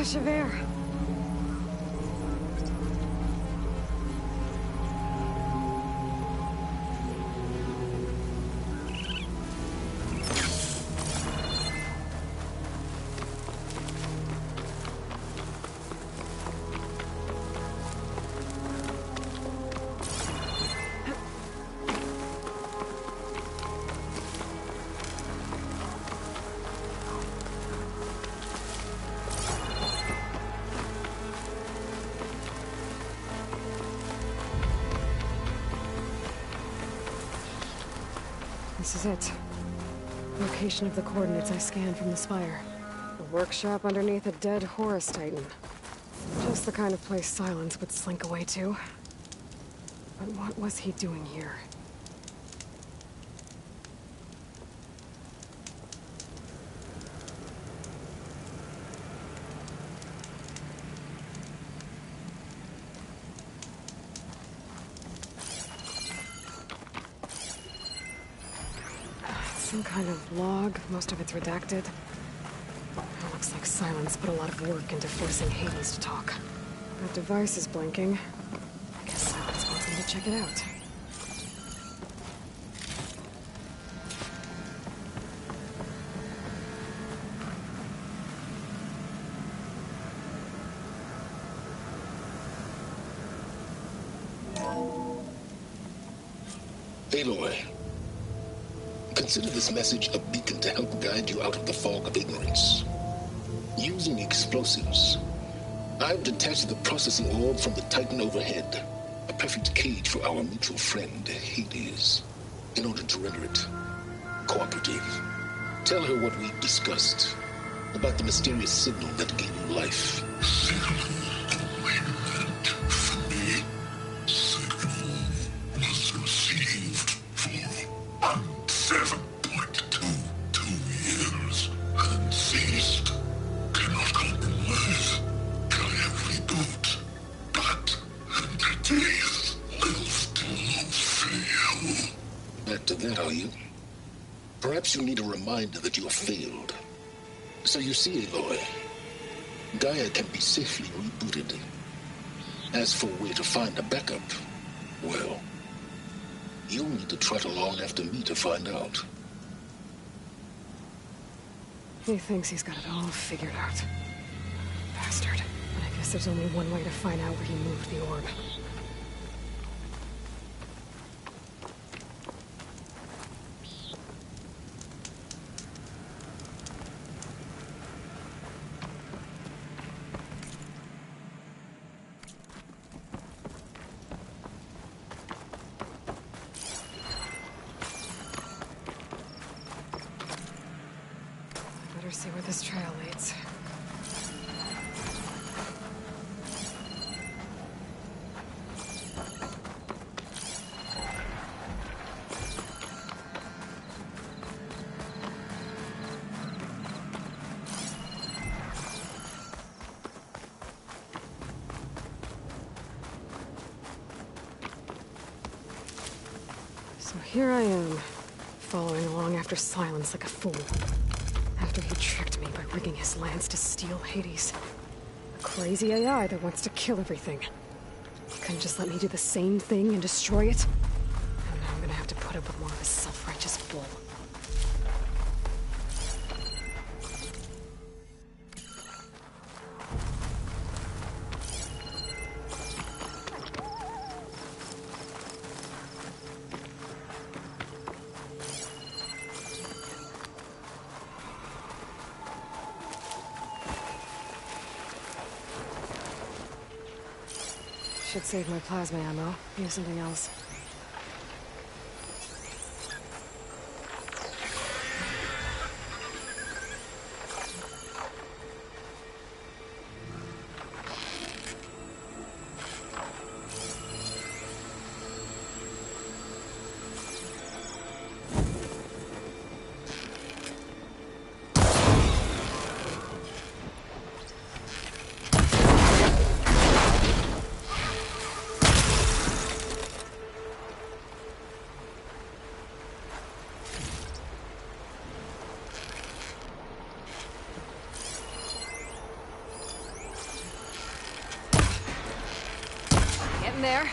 rush of air. This is it. Location of the coordinates I scanned from the spire. A workshop underneath a dead Horus Titan. Just the kind of place Silence would slink away to. But what was he doing here? Some kind of log, most of it's redacted. It looks like Silence put a lot of work into forcing Hades to talk. That device is blinking. I guess Silence wants me to check it out. Aloy, consider this message a beacon to help guide you out of the fog of ignorance. Using explosives, I've detached the processing orb from the Titan overhead, a perfect cage for our mutual friend, Hades, in order to render it cooperative. Tell her what we discussed about the mysterious signal that gave you life. To that, are you? Perhaps you need a reminder that you have failed. So you see, Aloy, Gaia can be safely rebooted. As for where to find a backup, well, you'll need to trot along after me to find out. He thinks he's got it all figured out. Bastard. But I guess there's only one way to find out where he moved the orb. See where this trail leads. So here I am, following along after Silence like a fool. After he tricked me by rigging his lance to steal Hades. A crazy AI that wants to kill everything. He couldn't just let me do the same thing and destroy it? And now I'm gonna have to put up with more of his self-righteous bull. Should save my plasma ammo. Use something else. there.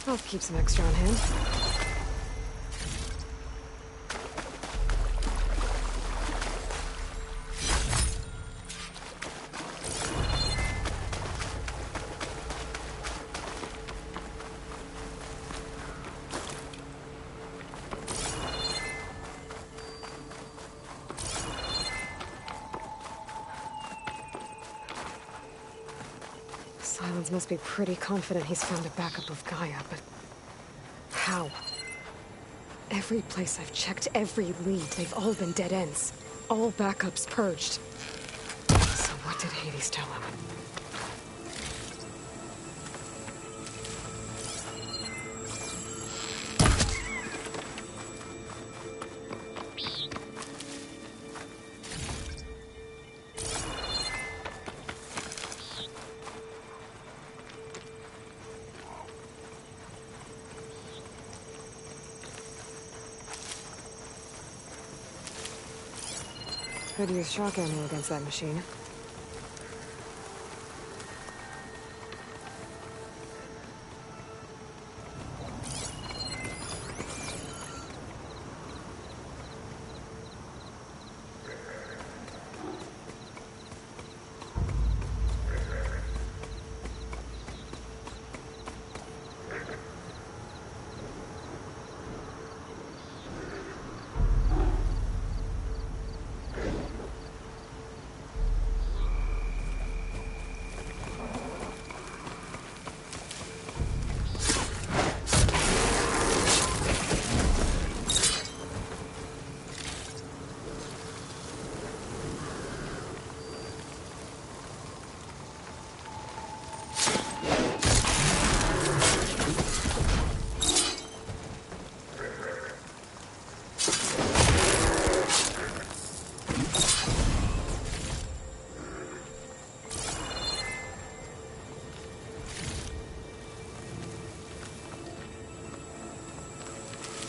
I'll keep some extra on hand. Silence must be pretty confident he's found a backup of Gaia, but how? Every place I've checked, every lead, they've all been dead ends. All backups purged. So what did Hades tell him? Could use shock ammo against that machine.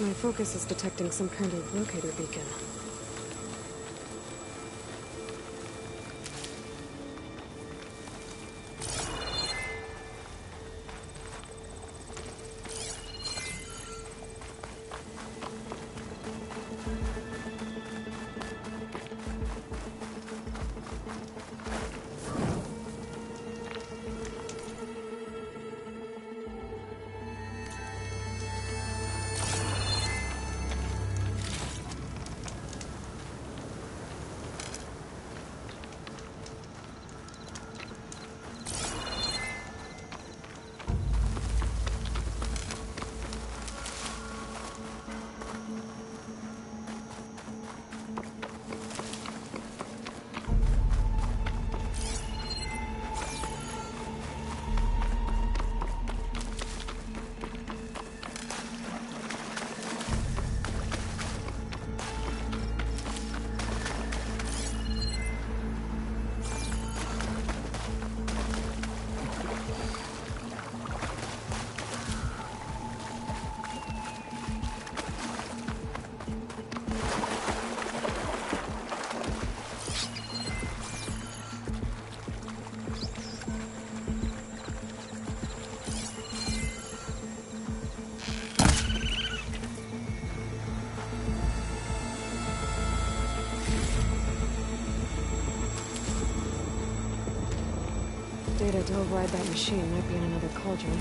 My focus is detecting some kind of locator beacon. data to override that machine might be in another cauldron.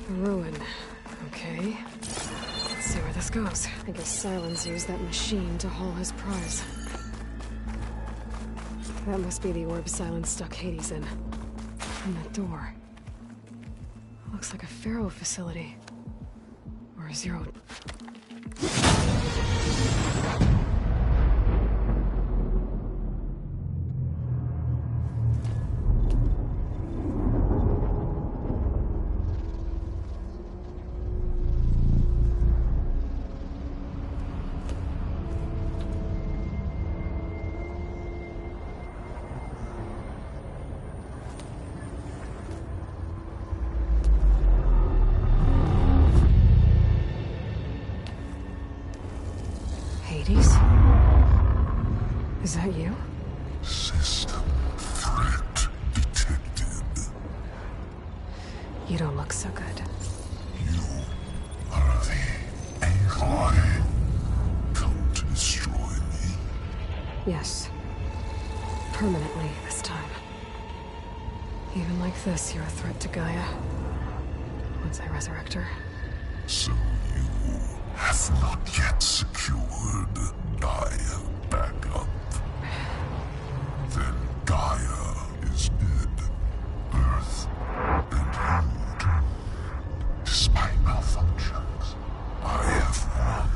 Ruin. Okay. Let's see where this goes. I guess Silence used that machine to haul his prize. That must be the orb Silence stuck Hades in. And that door. Looks like a Pharaoh facility. Or a Zero... Hades? Is that you? System threat detected. You don't look so good. You are the AI come to destroy me. Yes. Permanently this time. Even like this, you're a threat to Gaia. Once I resurrect her. So you have not yet secured Gaia back up. Then Gaia is dead. Earth and you doomed. Despite malfunctions, I have won.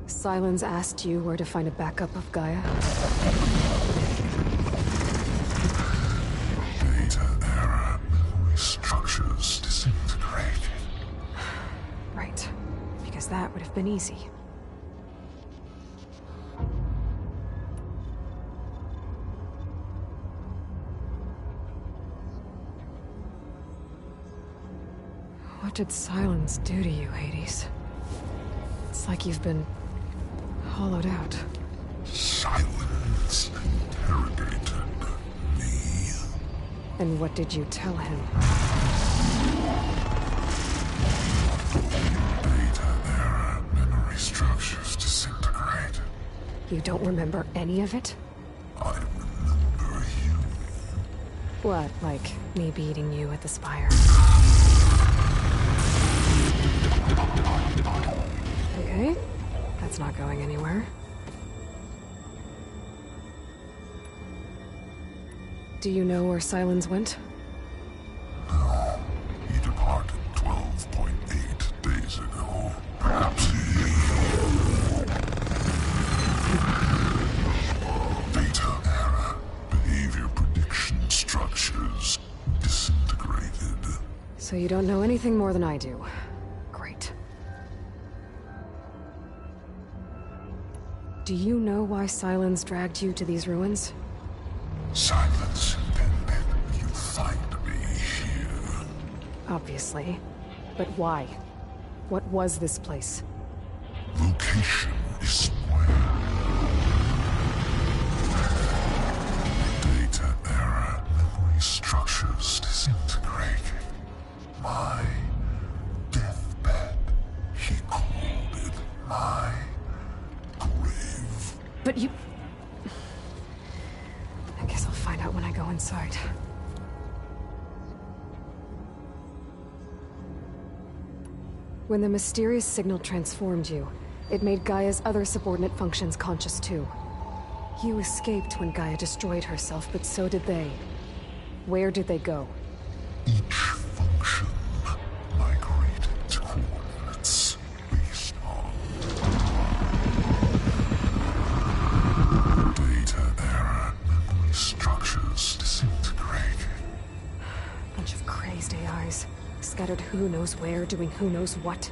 Silence asked you where to find a backup of Gaia? Data error, memory structures disintegrated. Right. Because that would have been easy. What did Silence do to you, Hades? It's like you've been hollowed out. Silence interrogated me. And what did you tell him? Data error, memory structures disintegrated. You don't remember any of it? I remember you. What, like me beating you at the spire? Okay, that's not going anywhere. Do you know where Silence went? No, he departed 12.8 days ago. Perhaps he... Data error, behavior prediction structures disintegrated. So you don't know anything more than I do. Great. Do you know why Silence dragged you to these ruins? Silence intended you find me here. Obviously. But why? What was this place? Location is where. Data error, memory structures disintegrated. My deathbed, he called it my grave. But you... I guess I'll find out when I go inside. When the mysterious signal transformed you, it made Gaia's other subordinate functions conscious too. You escaped when Gaia destroyed herself, but so did they. Where did they go? Each function migrated to coordinates based on scattered who knows where, doing who knows what.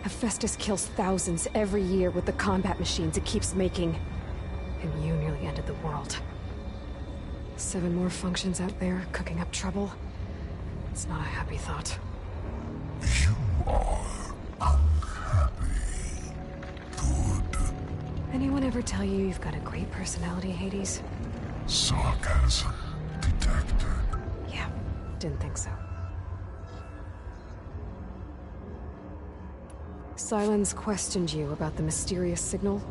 Hephaestus kills thousands every year with the combat machines it keeps making. And you nearly ended the world. 7 more functions out there, cooking up trouble. It's not a happy thought. You are unhappy. Good. Anyone ever tell you you've got a great personality, Hades? Sarcasm detected. Yeah, didn't think so. Silence questioned you about the mysterious signal.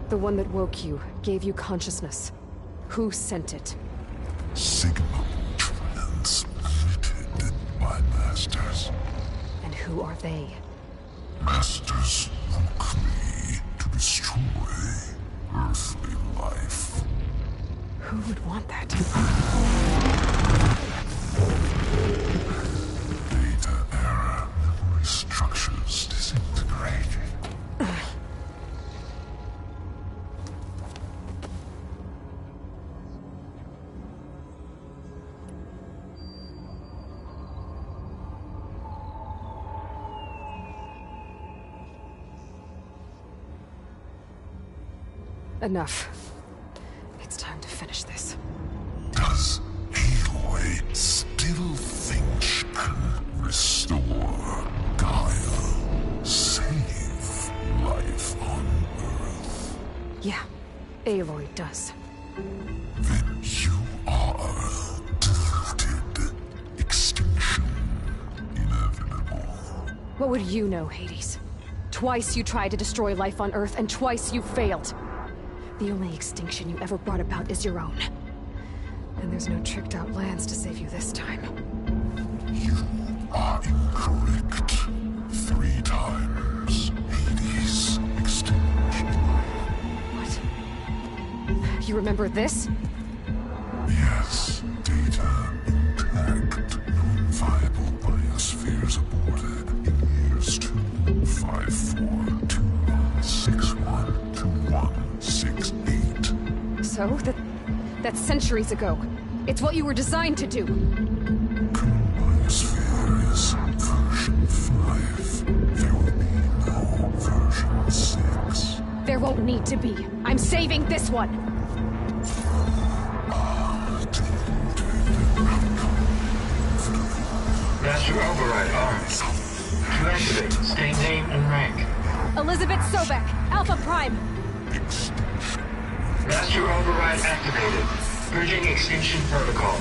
The one that woke you, gave you consciousness. Who sent it? Signal transmitted by masters. And who are they? Masters woke me to destroy earthly life. Who would want that? Data error, memory structures disintegrating. Enough. It's time to finish this. Does Aloy still think she can restore Gaia? Save life on Earth? Yeah, Aloy does. Then you are deluded. Extinction inevitable. What would you know, Hades? Twice you tried to destroy life on Earth, and twice you failed. The only extinction you ever brought about is your own. And there's no tricked-out lands to save you this time. You are incorrect. 3 times. Hades. Extinction. What? You remember this? Yes. Data intact. Non-viable biospheres aborted in years 2154, 2161, 2168. So, that's centuries ago. It's what you were designed to do. Current biosphere is version 5. There will be no version 6. There won't need to be. I'm saving this one! Master override armed. To activate, state name and rank. Elizabeth Sobek, Alpha Prime! Master override activated. Bridging extinction protocol.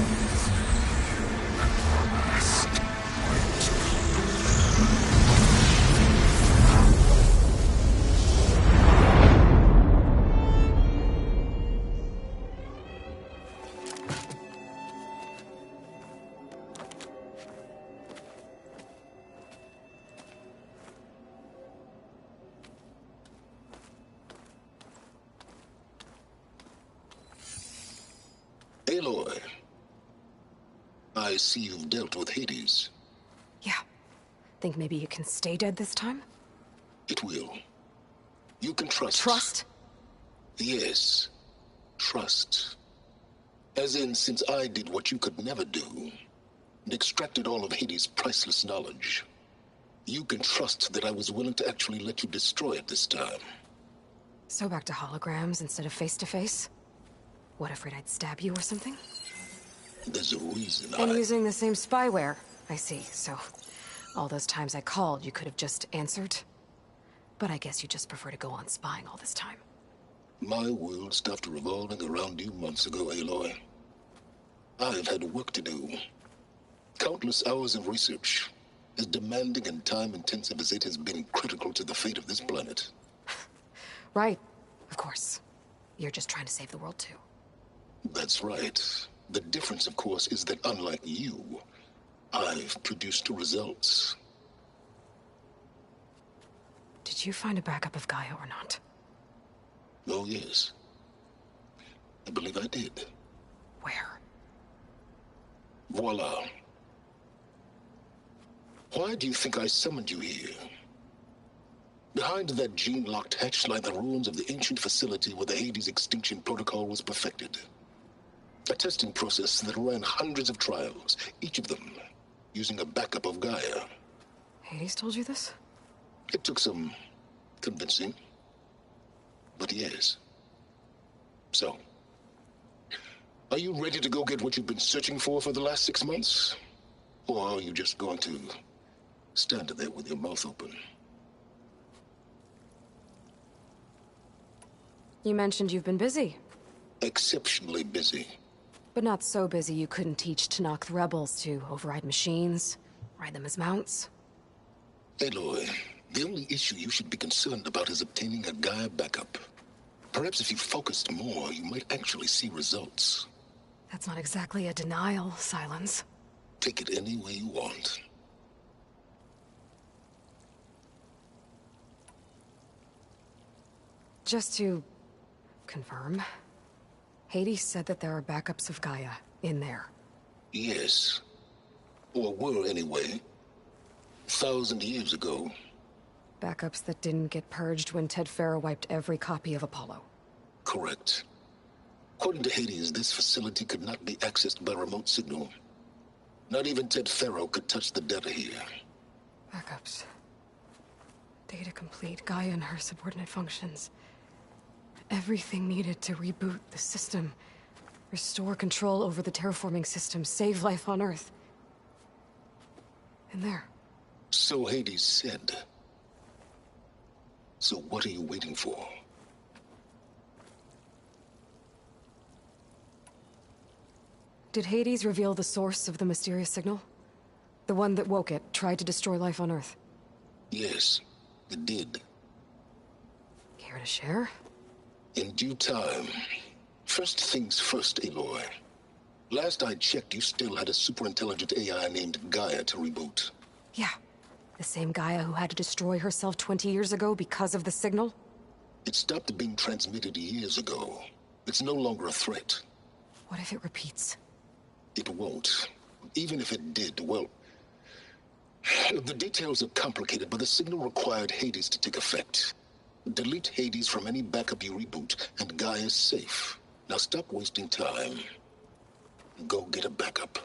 Aloy, I see you've dealt with Hades. Yeah. Think maybe you can stay dead this time? It will. You can trust. Trust? Yes. Trust. As in, since I did what you could never do, and extracted all of Hades' priceless knowledge, you can trust that I was willing to actually let you destroy it this time. So back to holograms instead of face-to-face? What, afraid I'd stab you or something? There's a reason And using the same spyware. I see, so... all those times I called, you could have just answered? But I guess you just prefer to go on spying all this time. My world stopped revolving around you months ago, Aloy. I've had work to do. Countless hours of research, as demanding and time-intensive as it has been critical to the fate of this planet. Right, of course. You're just trying to save the world too. That's right. The difference, of course, is that unlike you, I've produced results. Did you find a backup of Gaia or not? Oh, yes. I believe I did. Where? Voila. Why do you think I summoned you here? Behind that gene-locked hatch lie the ruins of the ancient facility where the Hades extinction protocol was perfected. A testing process that ran hundreds of trials, each of them using a backup of Gaia. Hades told you this? It took some convincing, but yes. So, are you ready to go get what you've been searching for the last 6 months? Or are you just going to stand there with your mouth open? You mentioned you've been busy. Exceptionally busy. But not so busy you couldn't teach Tanakh the rebels to override machines, ride them as mounts. Aloy, the only issue you should be concerned about is obtaining a Gaia backup. Perhaps if you focused more, you might actually see results. That's not exactly a denial, Silence. Take it any way you want. Just to confirm, Hades said that there are backups of Gaia in there. Yes. Or were anyway. 1,000 years ago. Backups that didn't get purged when Ted Farrow wiped every copy of Apollo. Correct. According to Hades, this facility could not be accessed by remote signal. Not even Ted Farrow could touch the data here. Backups. Data complete, Gaia and her subordinate functions. Everything needed to reboot the system. Restore control over the terraforming system, save life on Earth. And there. So Hades said. So what are you waiting for? Did Hades reveal the source of the mysterious signal? The one that woke it, tried to destroy life on Earth? Yes, it did. Care to share? In due time. First things first, Aloy. Last I checked, you still had a superintelligent AI named Gaia to reboot. Yeah. The same Gaia who had to destroy herself 20 years ago because of the signal? It stopped being transmitted years ago. It's no longer a threat. What if it repeats? It won't. Even if it did, well... The details are complicated, but the signal required Hades to take effect. Delete Hades from any backup you reboot, and Gaia's safe. Now stop wasting time. Go get a backup.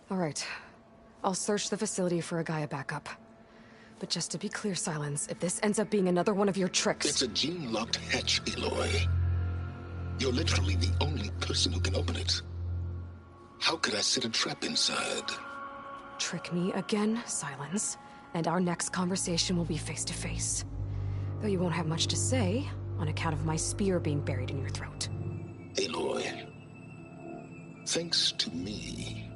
All right. I'll search the facility for a Gaia backup. But just to be clear, Silence, if this ends up being another one of your tricks... It's a gene-locked hatch, Aloy. You're literally the only person who can open it. How could I set a trap inside? Trick me again, Silence, and our next conversation will be face-to-face. Though you won't have much to say, on account of my spear being buried in your throat. Aloy, thanks to me,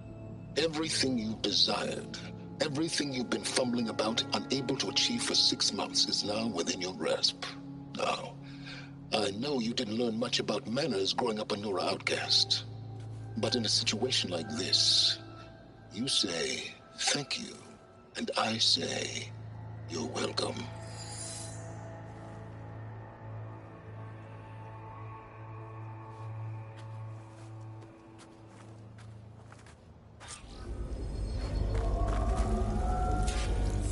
everything you've desired, everything you've been fumbling about, unable to achieve for 6 months, is now within your grasp. Now, I know you didn't learn much about manners growing up a Nora outcast. But in a situation like this, you say, thank you, and I say, you're welcome.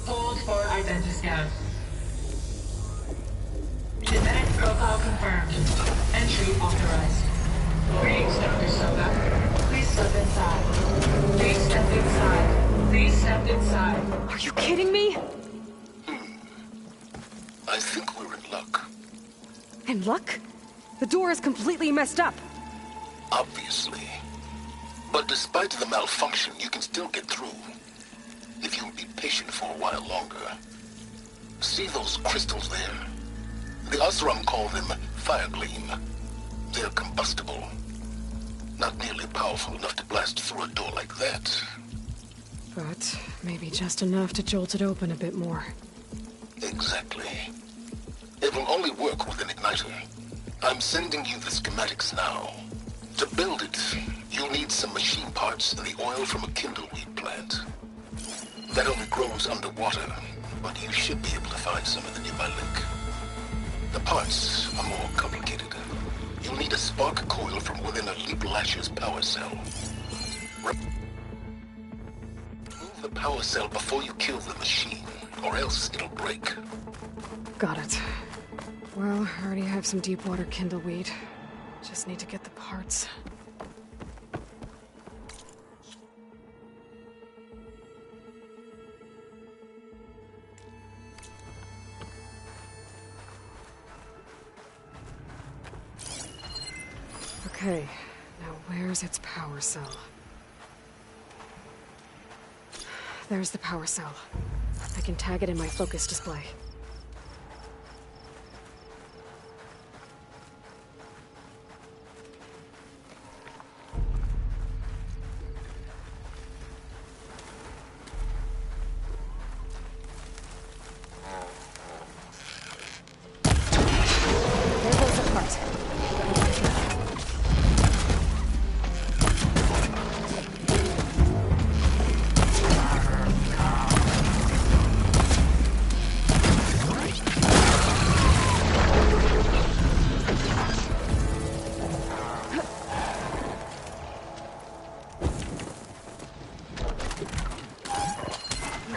Hold for identity scan. Genetic profile confirmed. Entry authorized. Greetings, Dr. Soga. Please step inside. Please step inside. Please step inside. Are you kidding me? I think we're in luck. In luck? The door is completely messed up. Obviously. But despite the malfunction, you can still get through. If you'll be patient for a while longer. See those crystals there? The Osram call them fire gleam. They're combustible. Not nearly powerful enough to blast through a door like that. But maybe just enough to jolt it open a bit more. Exactly. It will only work with an igniter. I'm sending you the schematics now. To build it, you'll need some machine parts and the oil from a kindleweed plant. That only grows underwater, but you should be able to find some in the nearby lake. The parts are more complicated. You'll need a spark coil from within a Leap Lasher's power cell. Remove the power cell before you kill the machine, or else it'll break. Got it. Well, I already have some deep water kindleweed. Just need to get the parts. Okay, now where's its power cell? There's the power cell. I can tag it in my focus display. There goes the part.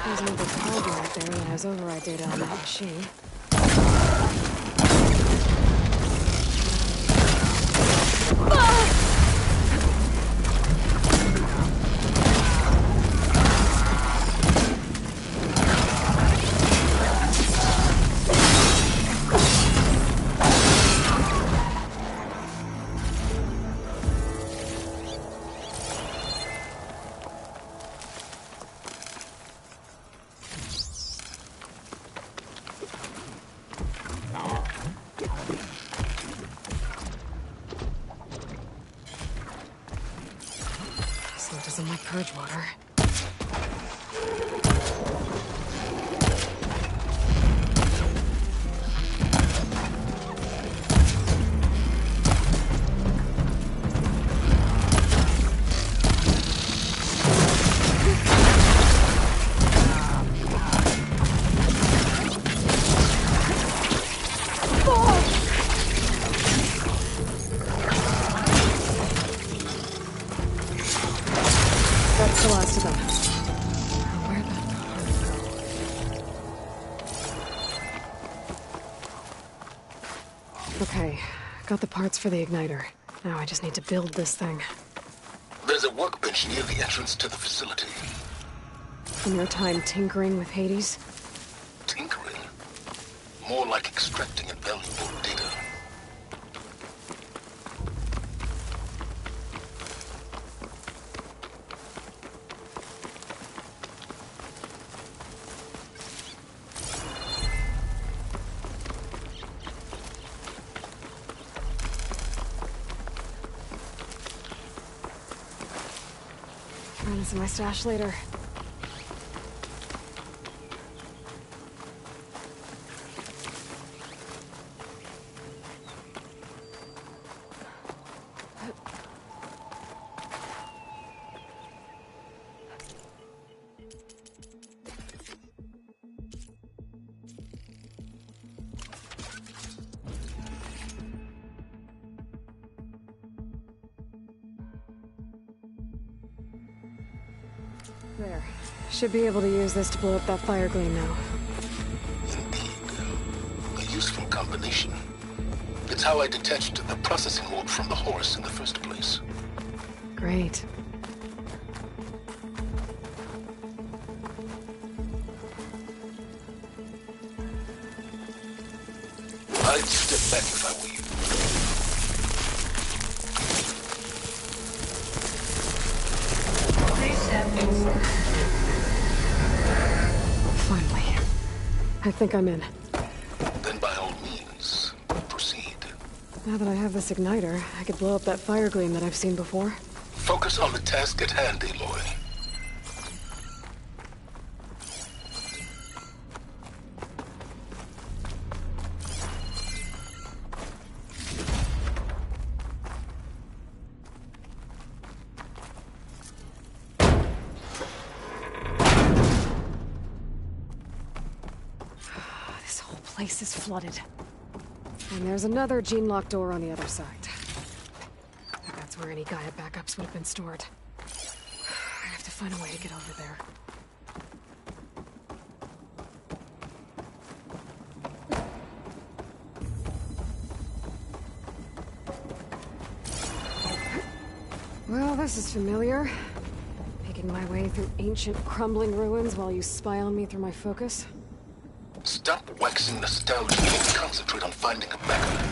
There's another target out there that has override data on that machine. Slipped us in my purge water. That's the last of them. Now, where'd that part go? Okay, got the parts for the igniter. Now I just need to build this thing. There's a workbench near the entrance to the facility. From your time tinkering with Hades? Tinkering? More like extracting invaluable data. Run this in my stash later. There. Should be able to use this to blow up that fire gleam now. Indeed. A useful combination. It's how I detached the processing orb from the horse in the first place. Great. I'd step back if I were you. Please step inside. Finally. I think I'm in. Then by all means, proceed. Now that I have this igniter, I could blow up that fire gleam that I've seen before. Focus on the task at hand, Aloy. This whole place is flooded. And there's another gene-lock door on the other side. That's where any Gaia backups would have been stored. I have to find a way to get over there. Well, this is familiar. Making my way through ancient, crumbling ruins while you spy on me through my focus. Stop waxing nostalgic and concentrate on finding a backup.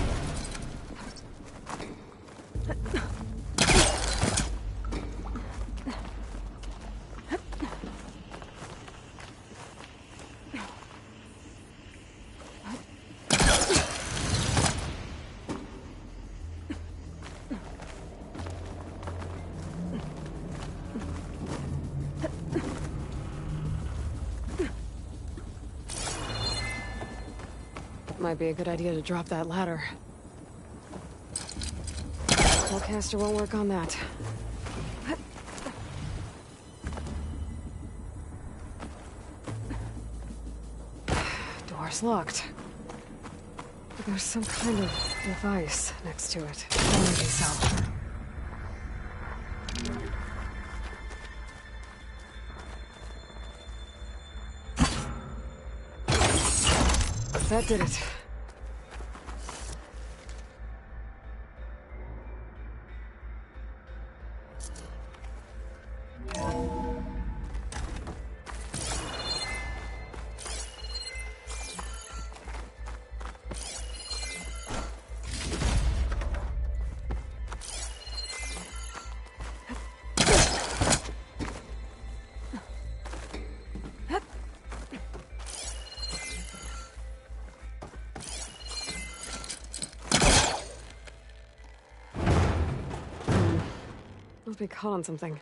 Might be a good idea to drop that ladder. Spellcaster won't work on that. Door's locked. But there's some kind of device next to it. Energy cell. That did it. Must be caught on something.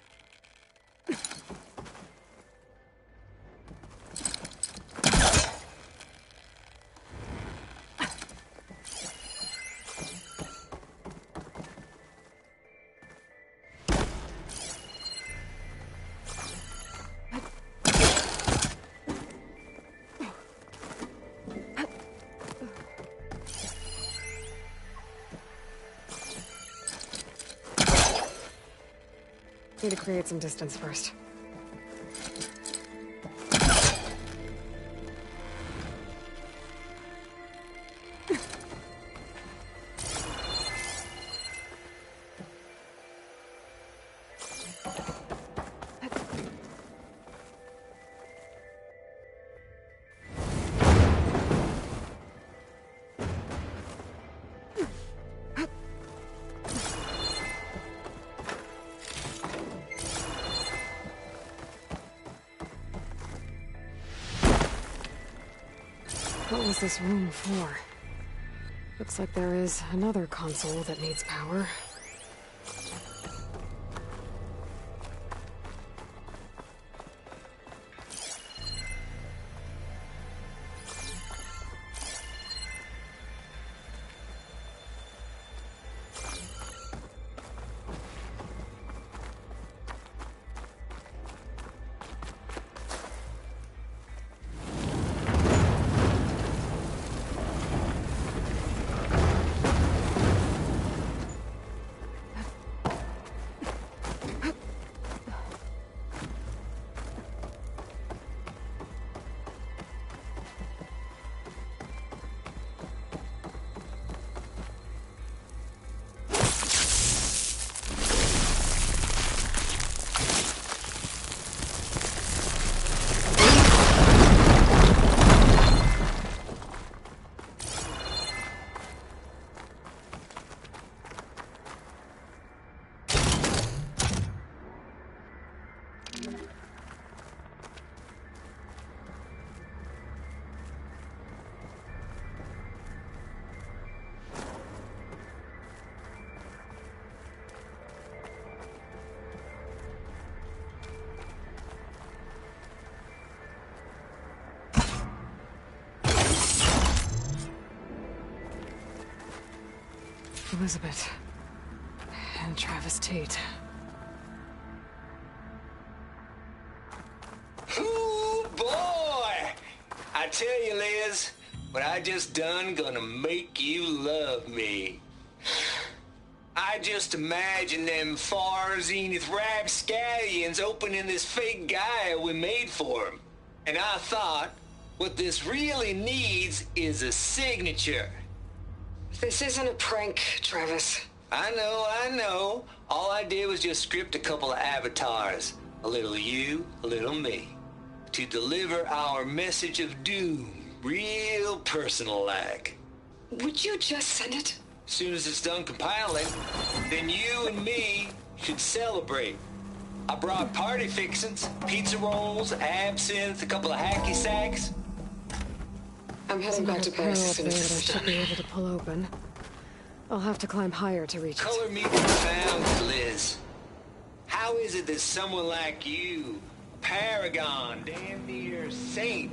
Need to create some distance first. What was this room for? Looks like there is another console that needs power. Elizabeth. And Travis Tate. Ooh, boy! I tell you, Liz, what I just done gonna make you love me. I just imagine them far zenith rapscallions opening this fake guy we made for him. And I thought, what this really needs is a signature. This isn't a prank, Travis. I know. All I did was just script a couple of avatars. A little you, a little me. To deliver our message of doom, real personal-like. Would you just send it? As soon as it's done compiling, then you and me should celebrate. I brought party fixins, pizza rolls, absinthe, a couple of hacky sacks. I'm heading back to base as soon as this is done. I should be able to pull open. I'll have to climb higher to reach it. Color me confounded, Liz. How is it that someone like you, a paragon, damn near saint,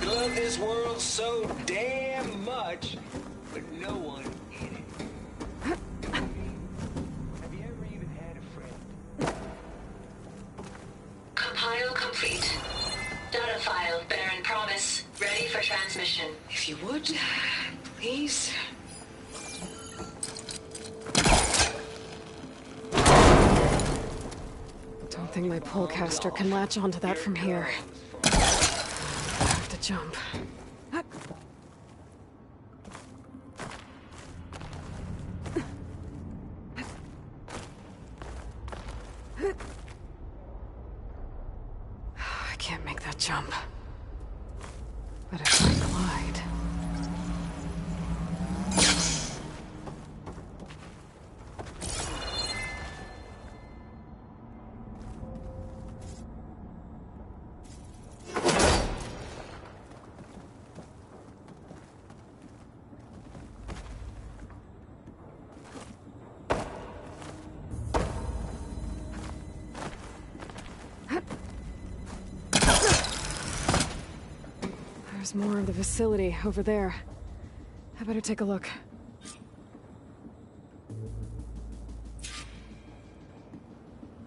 You love this world so damn much, but no one in it. Have you ever even had a friend? Compile complete. Data file, Baron Promise, ready for transmission. If you would, please. Don't think my polecaster can latch onto that from here. I have to jump. I can't make that jump. But if I glide... There's more of the facility over there. I better take a look.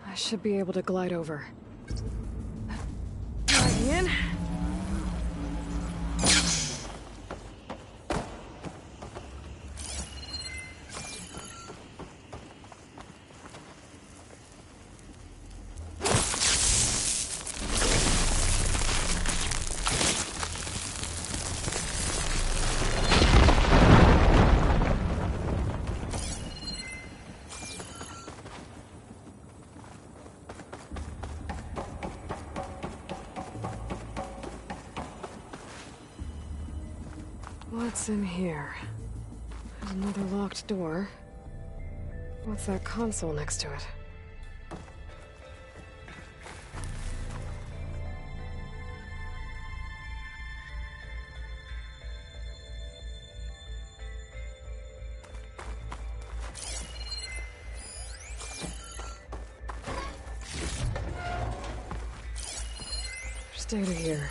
I should be able to glide over. Gliding in. What's in here? There's another locked door. What's that console next to it? There's data here.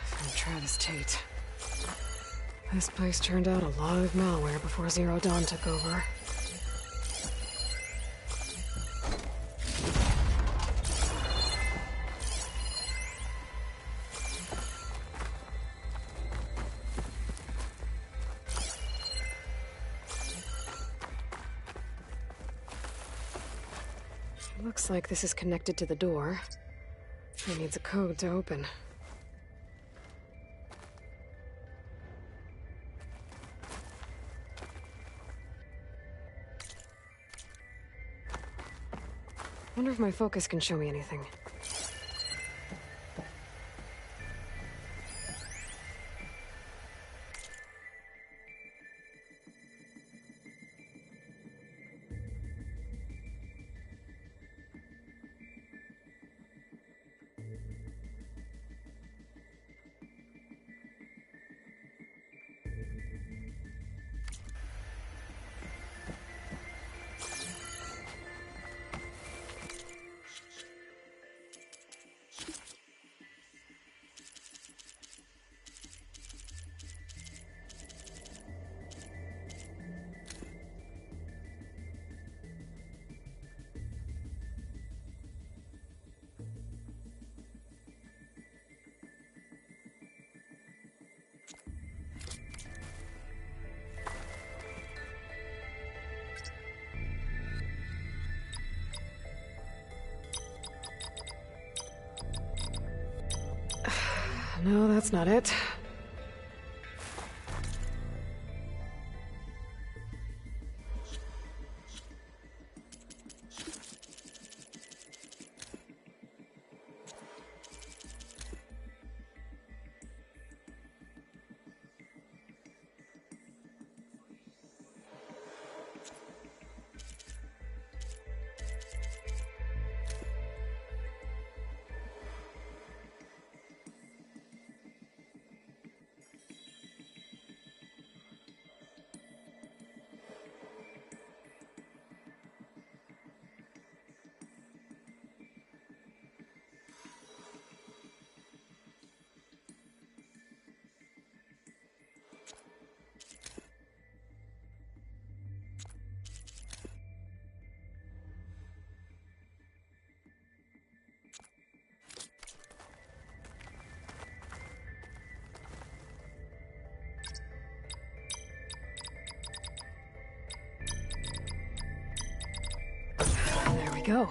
From Travis Tate. This place turned out a lot of malware before Zero Dawn took over. Looks like this is connected to the door. It needs a code to open. Wonder if my focus can show me anything. No, that's not it. we go.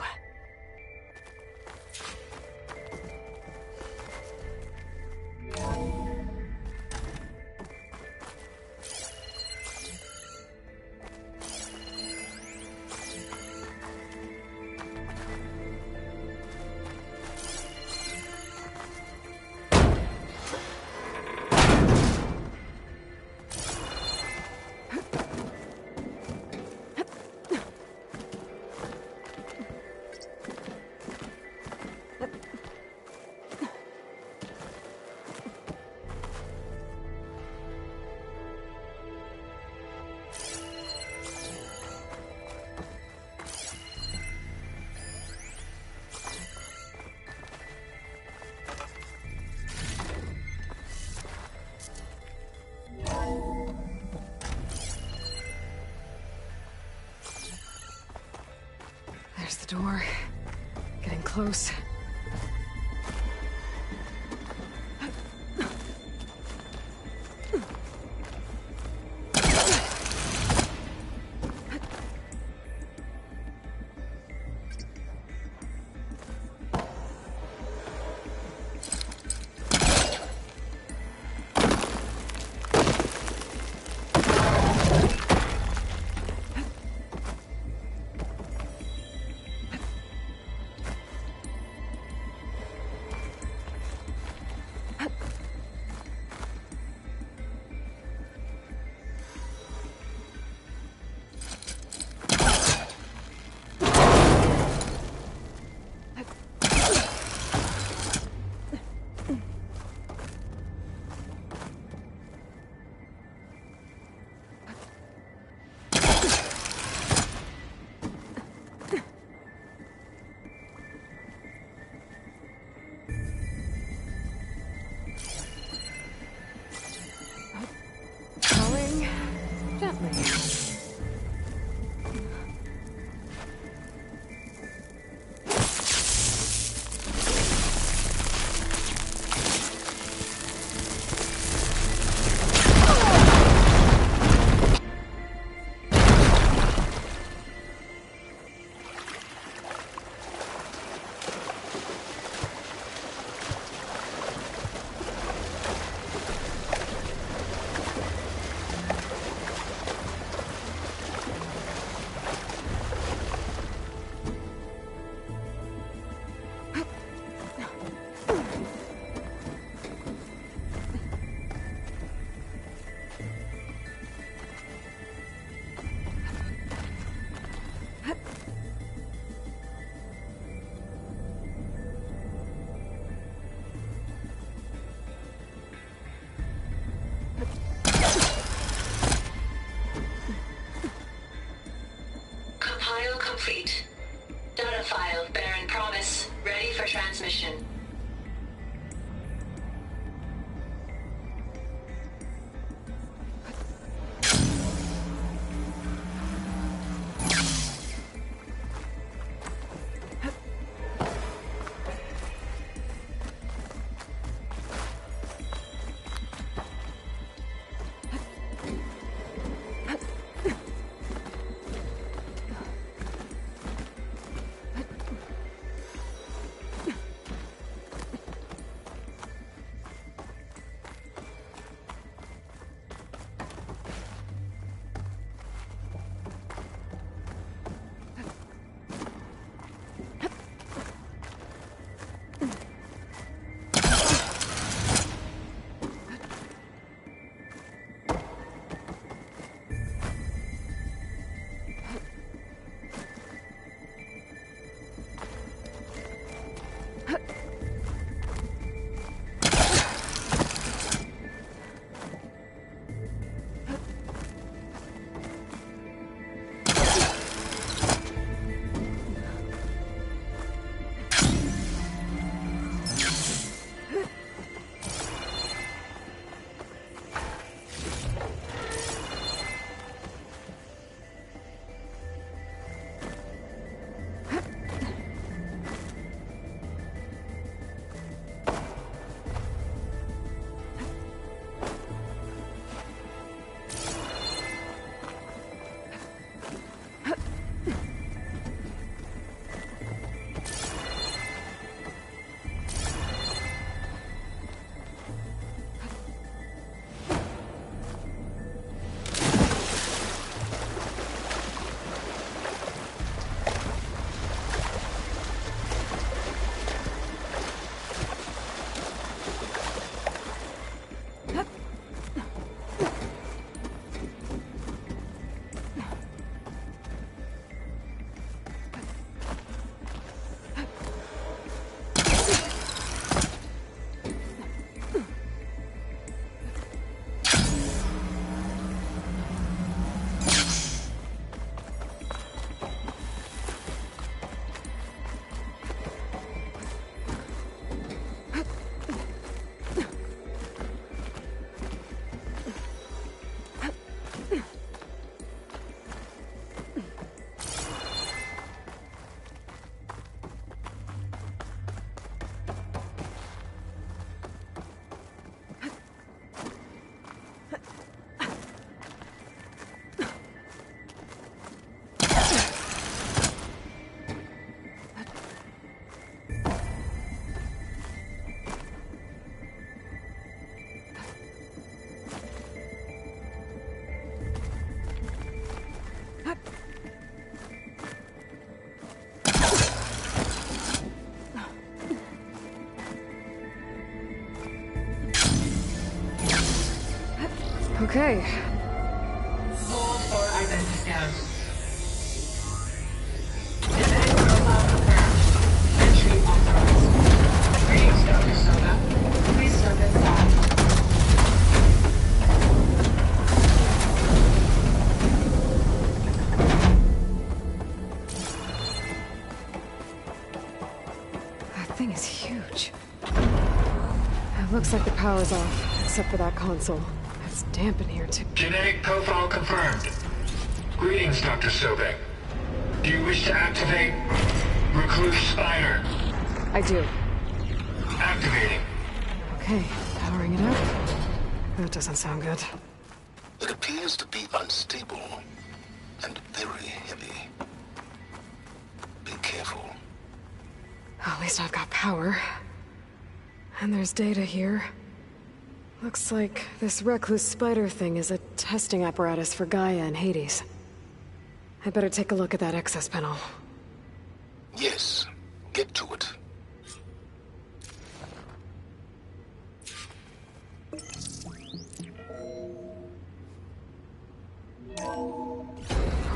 There's the door. Getting close. Gently. Compile complete. Data file bearing promise ready for transmission. Okay. Hold for identiscan. Genetic profile confirmed. Entry authorized. Greetings, Dr. Soda. Please step inside. That thing is huge. It looks like the power's off, except for that console. It's damp in here, too. Genetic profile confirmed. Greetings, Dr. Sobek. Do you wish to activate Recluse Spider? I do. Activating. Okay, powering it up. That doesn't sound good. It appears to be unstable and very heavy. Be careful. At least I've got power. And there's data here. Looks like this recluse spider thing is a testing apparatus for Gaia and Hades. I better take a look at that access panel. Yes, get to it.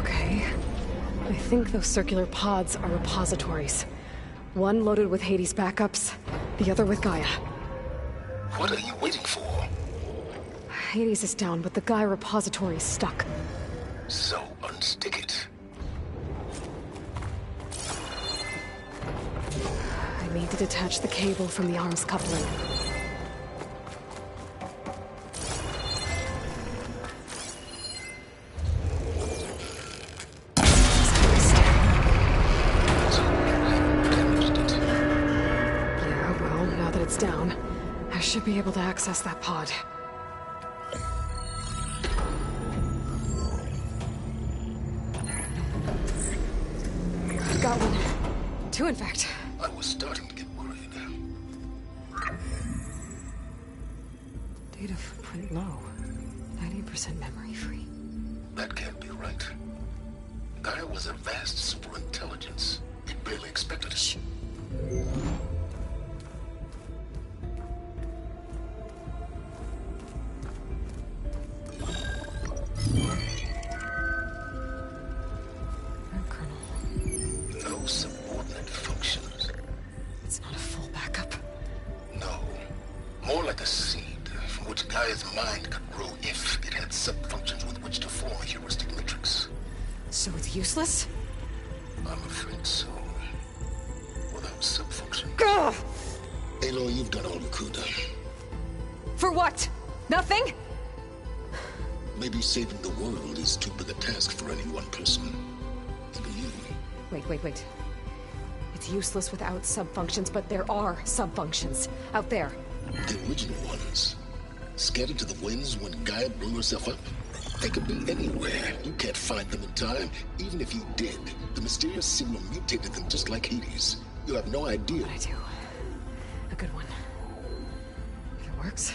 Okay. I think those circular pods are repositories. One loaded with Hades backups, the other with Gaia. What are you waiting for? Hades is down, but the Gaia repository is stuck. So unstick it. I need to detach the cable from the arms coupling. Yeah, well, now that it's down, I should be able to access that pod. Got one. Two, in fact. I was starting to get worried. Data footprint low. 90% memory free. That can't be right. Gaia was a vast superintelligence. We barely expected it. Shh. No subordinate functions. It's not a full backup. No. More like a seed from which Gaia's mind could grow if it had sub-functions with which to form a heuristic matrix. So it's useless? I'm afraid so. Without sub-function. Ugh! Aloy, you've done all you could. For what? Nothing? Maybe saving the world is too big a task for any one person. Even you. Wait. It's useless without subfunctions, but there are subfunctions out there. The original ones. Scattered to the winds when Gaia blew herself up? They could be anywhere. You can't find them in time. Even if you did, the mysterious signal mutated them just like Hades. You have no idea. But I do. A good one. If it works.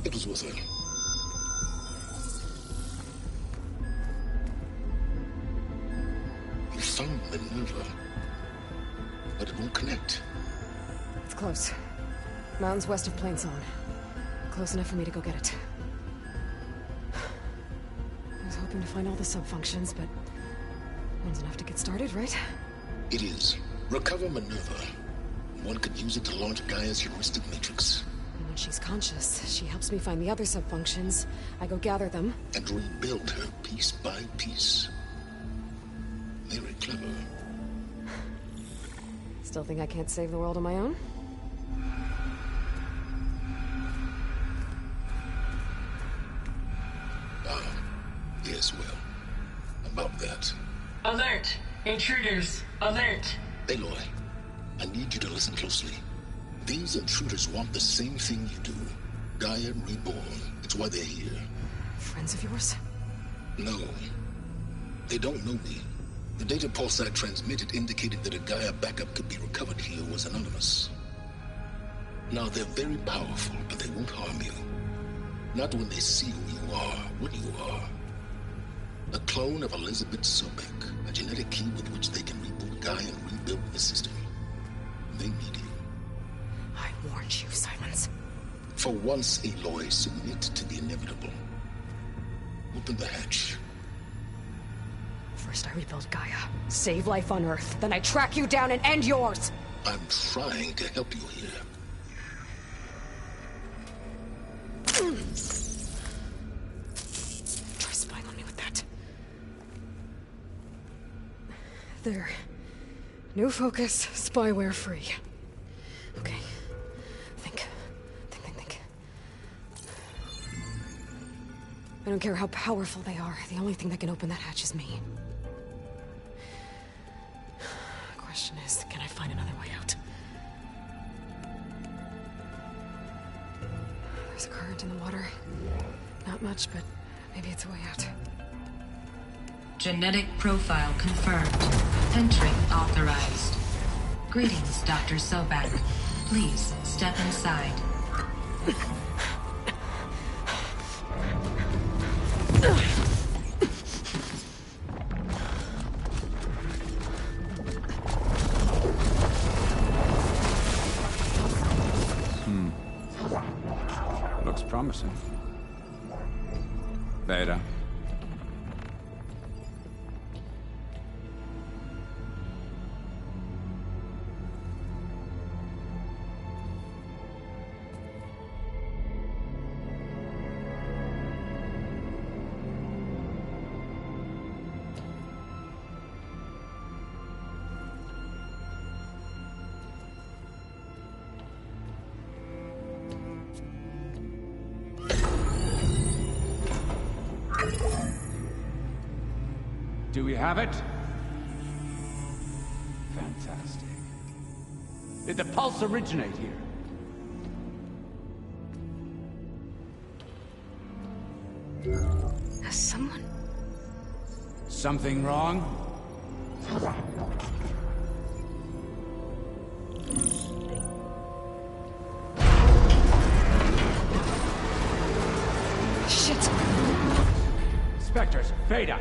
It was with her. You found Minerva, but it won't connect. It's close. Mountains west of Plain Zone. Close enough for me to go get it. I was hoping to find all the subfunctions, but one's enough to get started, right? It is. Recover Minerva. One could use it to launch Gaia's heuristic matrix. And when she's conscious, she helps me find the other subfunctions. I go gather them. And rebuild her piece by piece. Very clever. Still think I can't save the world on my own? Yes, well, about that. Alert! Intruders! Alert! Aloy, I need you to listen closely. These intruders want the same thing you do. Gaia reborn. It's why they're here. Friends of yours? No. They don't know me. The data pulse I transmitted indicated that a Gaia backup could be recovered here was anonymous. Now, they're very powerful, but they won't harm you. Not when they see who you are, what you are. A clone of Elizabeth Sobek, a genetic key with which they can reboot Gaia and rebuild the system. They need you. I warned you, Silence. For once, Aloy, submit to the inevitable. Open the hatch. First I rebuild Gaia, save life on Earth, then I track you down and end yours! I'm trying to help you here. Try spying on me with that. There. New focus, spyware free. Okay. Think. I don't care how powerful they are. The only thing that can open that hatch is me. Question is, can I find another way out? There's a current in the water. Not much, but maybe it's a way out. Genetic profile confirmed. Entry authorized. Greetings, Dr. Sobek. Please step inside. Looks promising. Beta. Do we have it? Fantastic. Did the pulse originate here? Has someone... Something wrong? Shit! Spectres, Beta!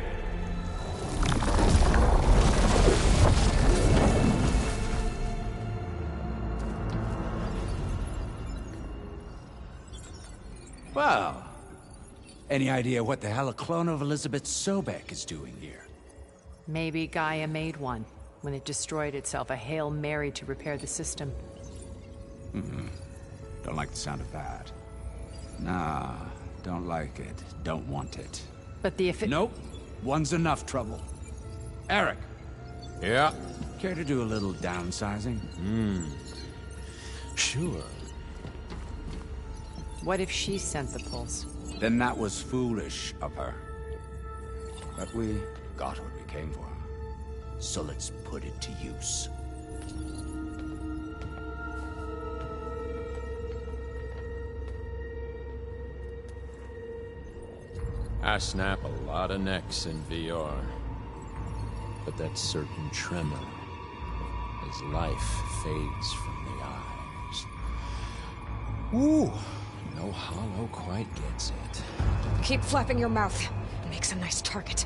Well, any idea what the hell a clone of Elizabeth Sobek is doing here? Maybe Gaia made one when it destroyed itself, a Hail Mary to repair the system. Don't like the sound of that. Nah, don't like it. Don't want it. But the if it... Nope. One's enough trouble. Eric. Yeah? Care to do a little downsizing? Sure. What if she sent the pulse? Then that was foolish of her. But we got what we came for. So let's put it to use. I snap a lot of necks in VR. But that certain tremor as life fades from the eyes. Ooh, no hollow quite gets it. Keep flapping your mouth. It makes a nice target.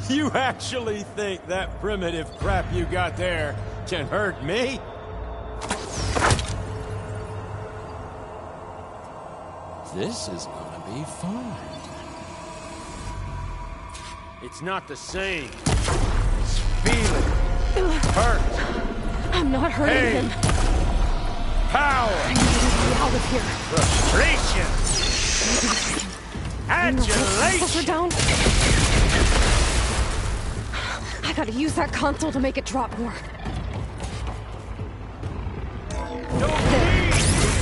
You actually think that primitive crap you got there can hurt me? This is gonna be fun. It's not the same. It's feeling. Hurt. I'm not hurting him. Power. I need to get out of here. Frustration. Adulation. Down. I gotta use that console to make it drop more. There.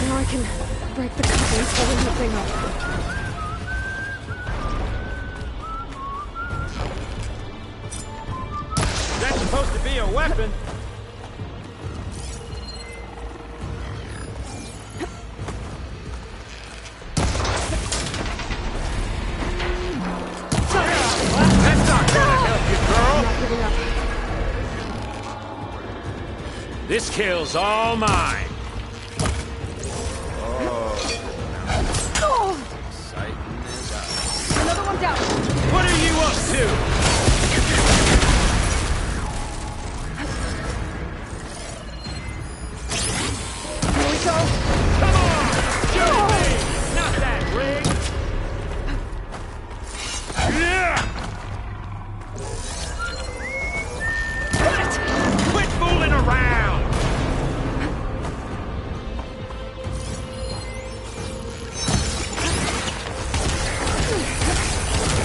Now I can break the couplings holding the thing up. That's supposed to be a weapon. That's not gonna help you, girl. Not giving up. This kill's all mine. Oh! Exciting as Another one down. Here we go. Come on! Shoot me! Not that rig! What? Quit fooling around!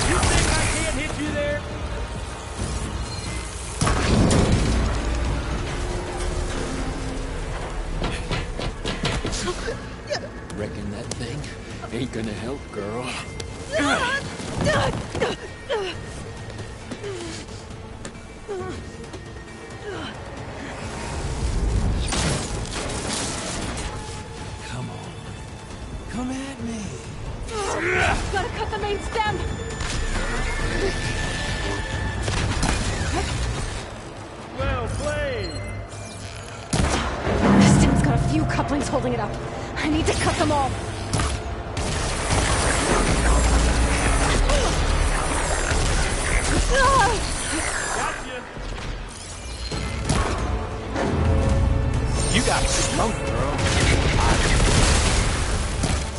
You think I can't hit you there? Reckon that thing ain't gonna help, girl. Come on. Come at me. Gotta cut the main stem. Well played! This stem's got a few couplings holding it up. I need to cut them all. Gotcha! You got smoke, girl.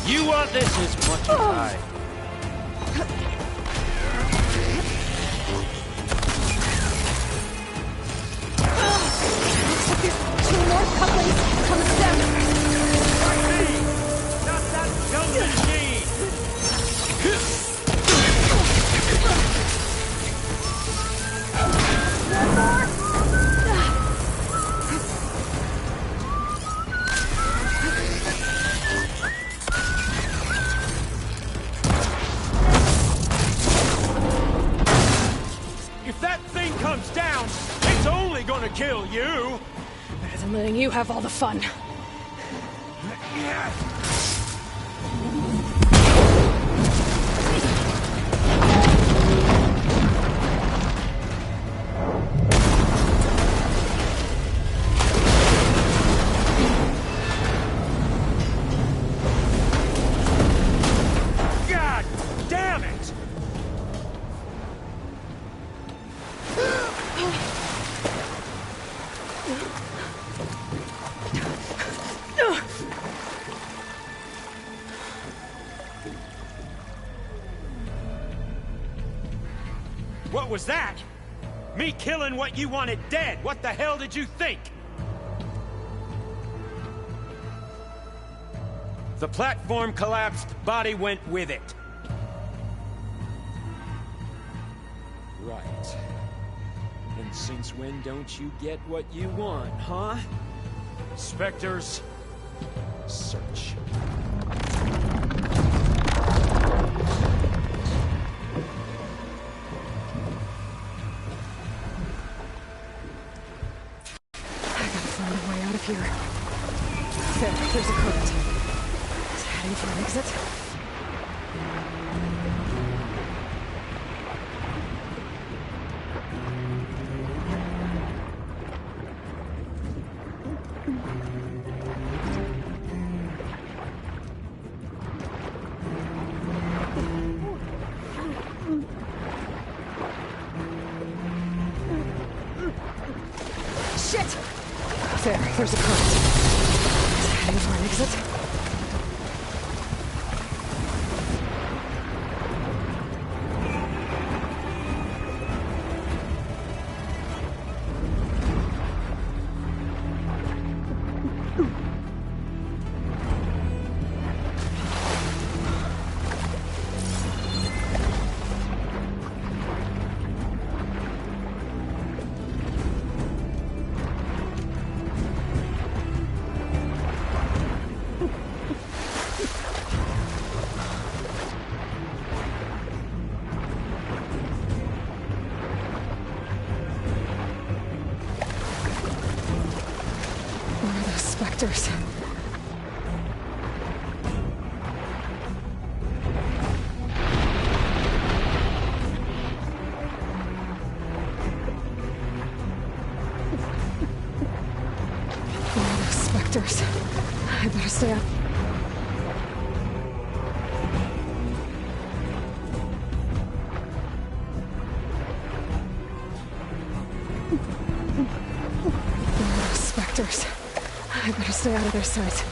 You want this as much as I. Looks like there's 2 more couplings on the stem. Not that dumb machine! If that thing comes down, it's only gonna kill you! Better than letting you have all the fun. God damn it! What was that? Me killing what you wanted dead. What the hell did you think? The platform collapsed, body went with it. Right. And since when don't you get what you want, huh? Spectres, Search. I gotta find a way out of here. There, there's a current. Is it heading for an exit? Shit! There, there's a current. Is it heading for an exit? Where are those specters? Where are those specters? I better stay up. sectors. I better stay out of their sight.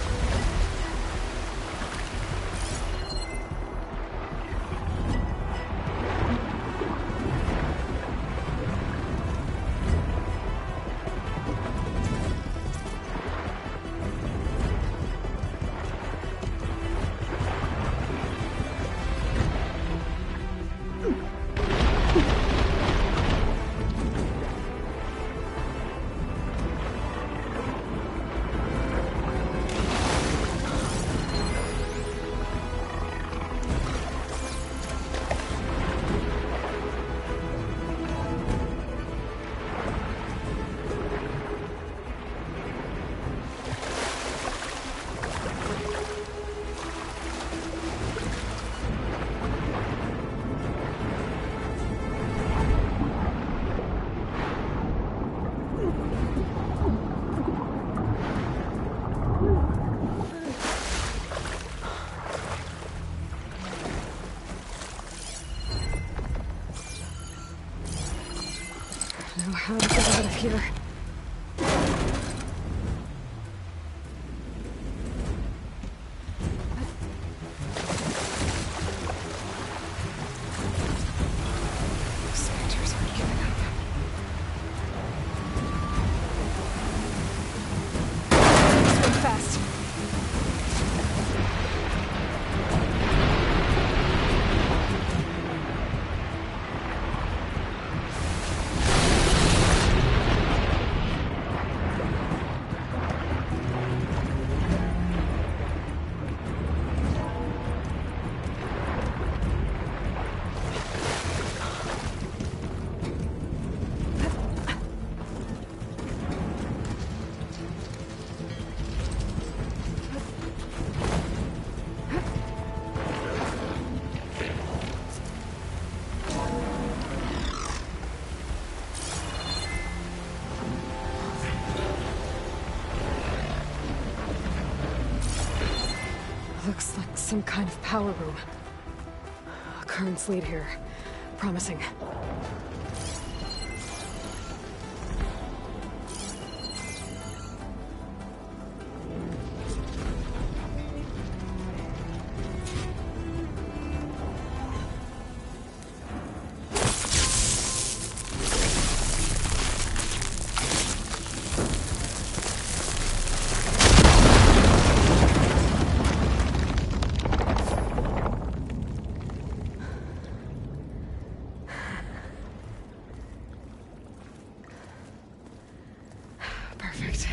How to get out of here? Spectres aren't giving up. Swim fast. Looks like some kind of power room. Currents lead here. Promising. Perfect.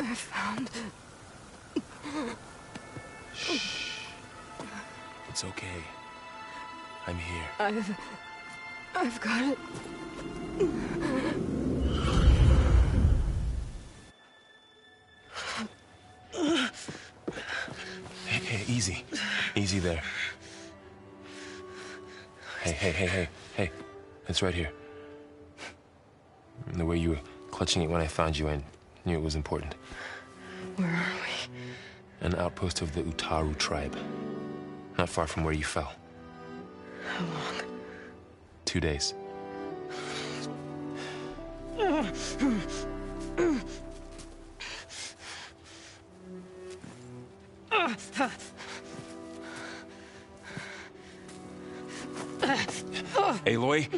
I found... Shh. It's okay. I'm here. I've got it. Hey, easy. Easy there. Hey. It's right here. The way you were clutching it when I found you, I knew it was important. Where are we? An outpost of the Utaru tribe. Not far from where you fell. How long? 2 days. Aloy?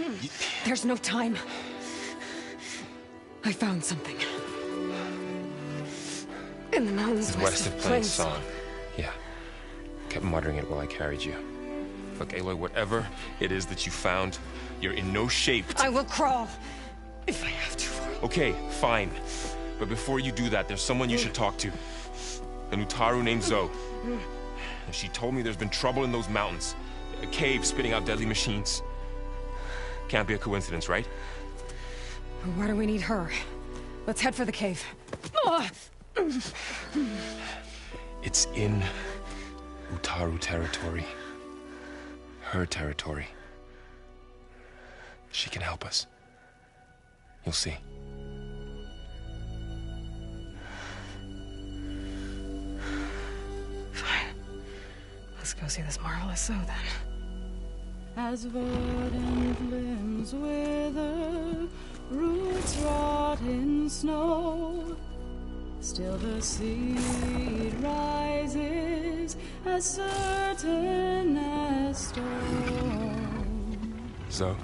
There's no time. I found something. In the mountains West of Plain Song. Yeah. Kept muttering it while I carried you. Look, Aloy, whatever it is that you found, you're in no shape to... I will crawl, if I have to. Okay, fine. But before you do that, there's someone you should talk to. An Utaru named Zoe. And she told me there's been trouble in those mountains. A cave spitting out deadly machines. Can't be a coincidence, right? Why do we need her? Let's head for the cave. It's in Utaru territory. Her territory. She can help us. You'll see. Fine. Let's go see this marvelous Zoe then. As verdant limbs wither, roots rot in snow, still the seed rises as certain as stone. Zoe?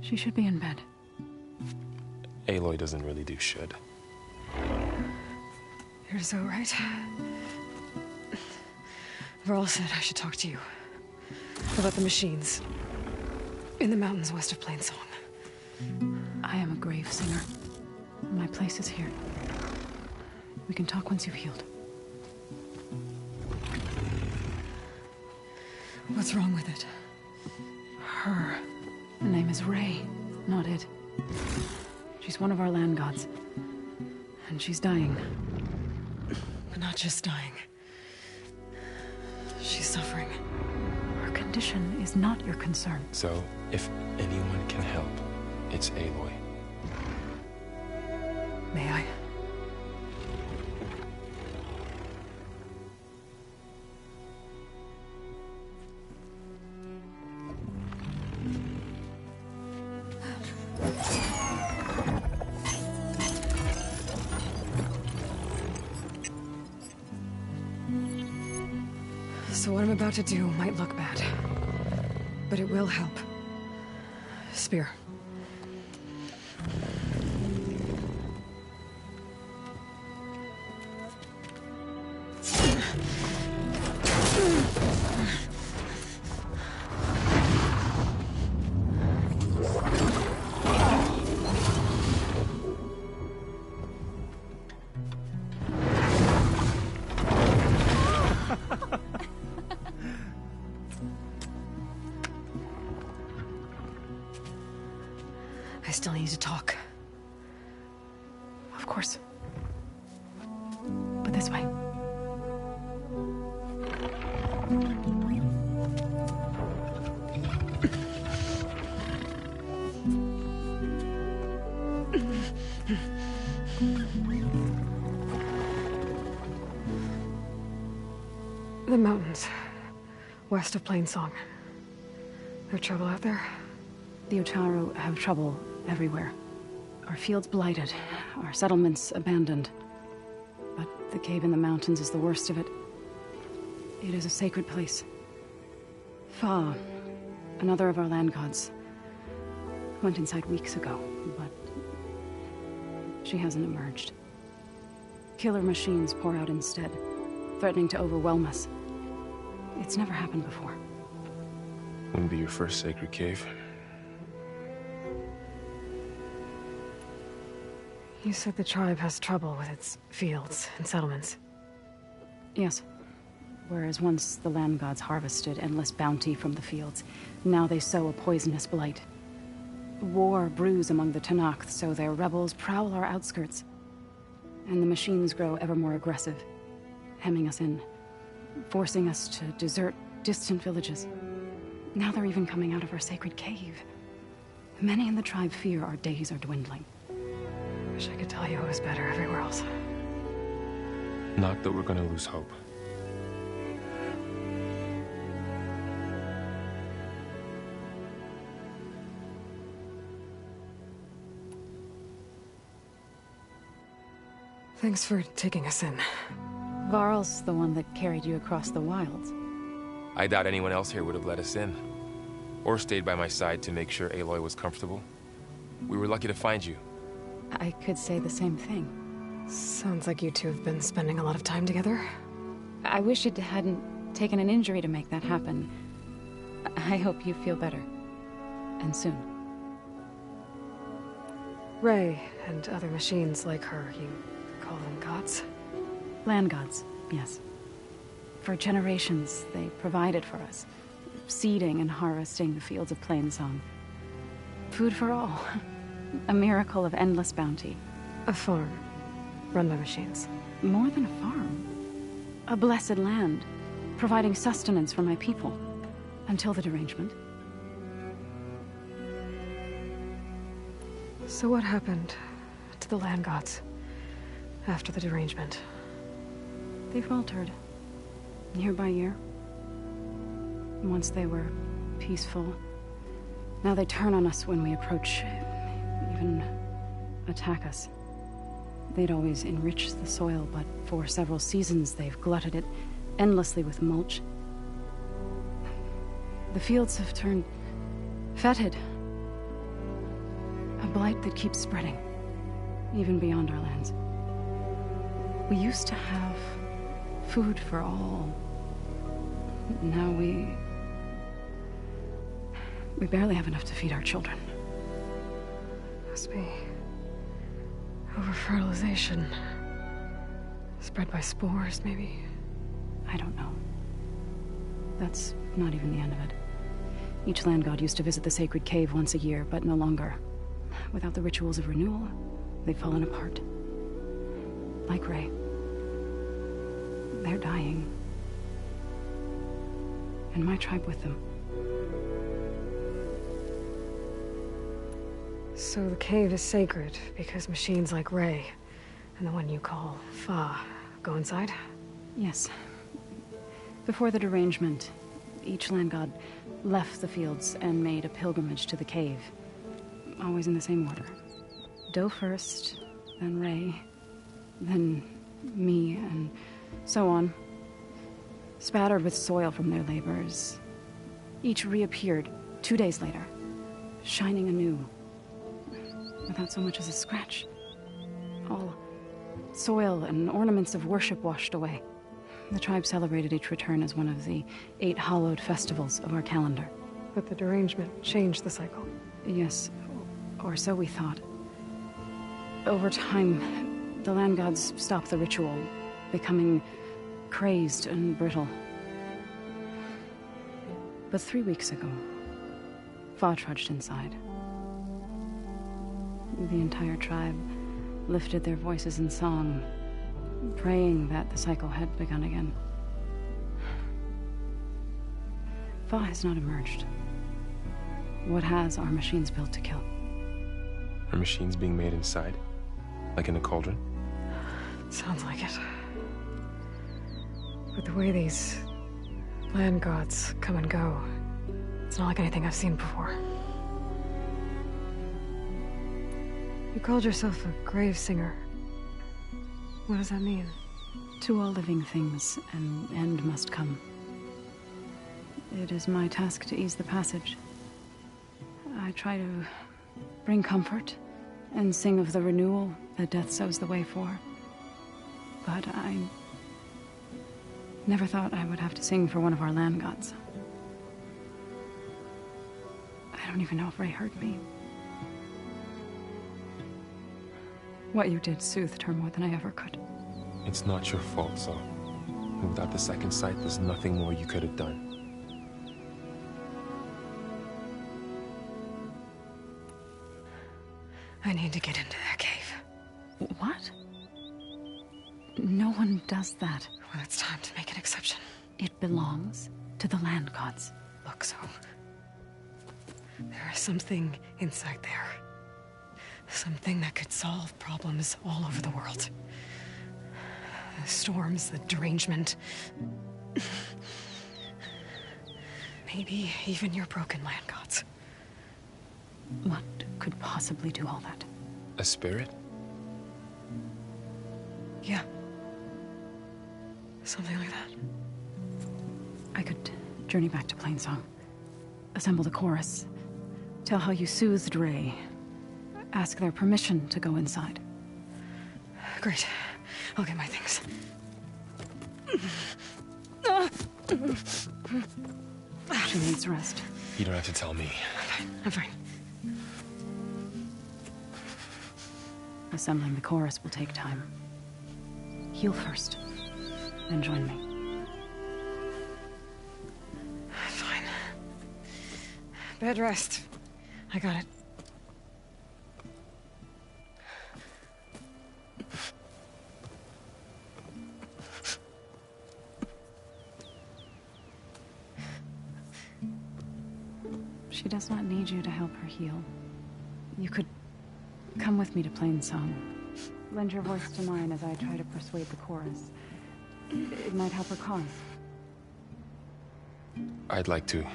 She should be in bed. Aloy doesn't really do should. You're Zoe, right? Varl said I should talk to you about the machines in the mountains west of Plain Song. I am a grave singer. My place is here. We can talk once you've healed. What's wrong with it? Her. The name is Ray, not it. She's one of our land gods. And she's dying. But not just dying. She's suffering. Her condition is not your concern. So, if anyone can help, it's Aloy. May I? So what I'm about to do might look bad, but it will help. Spear. I still need to talk. Of course. But this way. The mountains, west of Plain Song. There trouble out there? The Utaru have trouble everywhere. Our fields blighted, our settlements abandoned. But the cave in the mountains is the worst of it. It is a sacred place. Fa, another of our land gods, went inside weeks ago, but she hasn't emerged. Killer machines pour out instead, threatening to overwhelm us. It's never happened before. Wouldn't be your first sacred cave. You said the tribe has trouble with its fields and settlements. Yes. Whereas once the land gods harvested endless bounty from the fields, now they sow a poisonous blight. War brews among the Tanakh, so their rebels prowl our outskirts. And the machines grow ever more aggressive, hemming us in, forcing us to desert distant villages. Now they're even coming out of our sacred cave. Many in the tribe fear our days are dwindling. Wish I could tell you it was better everywhere else. Not that we're gonna lose hope. Thanks for taking us in. Varl's the one that carried you across the wilds. I doubt anyone else here would have let us in. Or stayed by my side to make sure Aloy was comfortable. We were lucky to find you. I could say the same thing. Sounds like you two have been spending a lot of time together. I wish it hadn't taken an injury to make that happen. I hope you feel better. And soon. Ray and other machines like her, you call them gods? Land gods, yes. For generations, they provided for us, seeding and harvesting the fields of Plainsong. Food for all. A miracle of endless bounty. A farm, run by machines. More than a farm. A blessed land, providing sustenance for my people. Until the derangement. So what happened to the land gods after the derangement? They faltered, year by year. Once they were peaceful. Now they turn on us when we approach, even attack us. They'd always enriched the soil, but for several seasons they've glutted it endlessly with mulch. The fields have turned fetid. A blight that keeps spreading, even beyond our lands. We used to have food for all. Now we barely have enough to feed our children. Must be over-fertilization. Spread by spores, maybe? I don't know. That's not even the end of it. Each land god used to visit the sacred cave once a year, but no longer. Without the rituals of renewal, they've fallen apart. Like Ray. They're dying. And my tribe with them. So the cave is sacred because machines like Ray and the one you call Fa go inside? Yes. Before the derangement, each land god left the fields and made a pilgrimage to the cave. Always in the same order. Do first, then Ray, then me, and so on. Spattered with soil from their labors. Each reappeared 2 days later, shining anew. Without so much as a scratch. All soil and ornaments of worship washed away. The tribe celebrated each return as one of the 8 hallowed festivals of our calendar. But the derangement changed the cycle. Yes, or so we thought. Over time, the land gods stopped the ritual, becoming crazed and brittle. But 3 weeks ago, Fa trudged inside. The entire tribe lifted their voices in song, praying that the cycle had begun again. Fa has not emerged. What has are machines built to kill? Are machines being made inside? Like in a cauldron? Sounds like it. But the way these land gods come and go, it's not like anything I've seen before. You called yourself a grave singer. What does that mean? To all living things, an end must come. It is my task to ease the passage. I try to bring comfort and sing of the renewal that death sows the way for. But I never thought I would have to sing for one of our land gods. I don't even know if Ray heard me. What you did soothed her more than I ever could. It's not your fault, Saul. And without the second sight, there's nothing more you could have done. I need to get into that cave. What? No one does that. Well, it's time to make an exception. It belongs to the land gods. Look, so there is something inside there. Something that could solve problems all over the world. The storms, the derangement. Maybe even your broken land gods. What could possibly do all that? A spirit? Yeah. Something like that. I could journey back to Plainsong, assemble the chorus, tell how you soothed Ray, ask their permission to go inside. Great. I'll get my things. She needs rest. You don't have to tell me. I'm fine. Assembling the chorus will take time. Heal first, then join me. Fine. Bed rest. I got it. She does not need you to help her heal. You could come with me to Plainsong. Lend your voice to mine as I try to persuade the chorus. It might help her cause. I'd like to,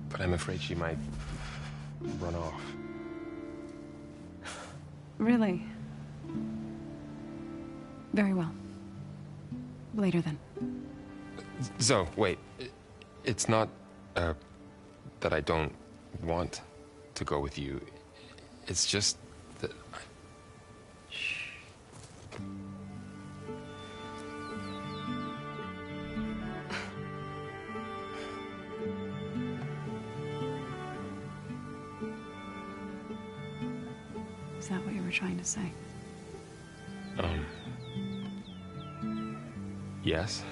but I'm afraid she might run off. Really? Very well. Later then. Zoe, wait. It's not, that I don't want to go with you. It's just that Shh. Is that what you were trying to say? Yes?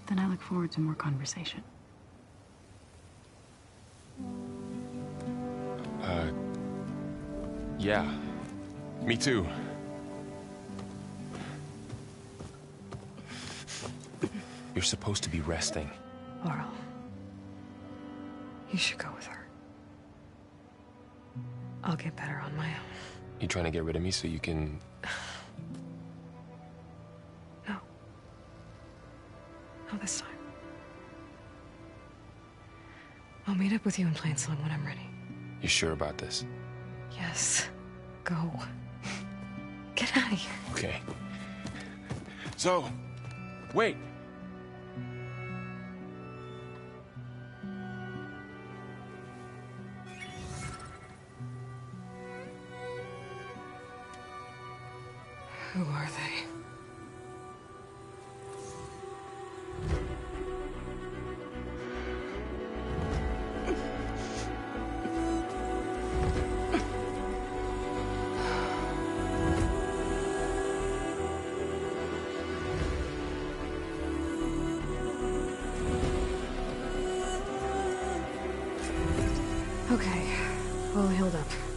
Then I look forward to more conversation. Yeah. Me too. You're supposed to be resting. Laurel. You should go with her. I'll get better on my own. You trying to get rid of me so you can... No. Not this time. I'll meet up with you in Plainsong when I'm ready. You sure about this? Yes. Go. Get out of here. Okay. Zoe, wait. Who are they? Okay, all healed up.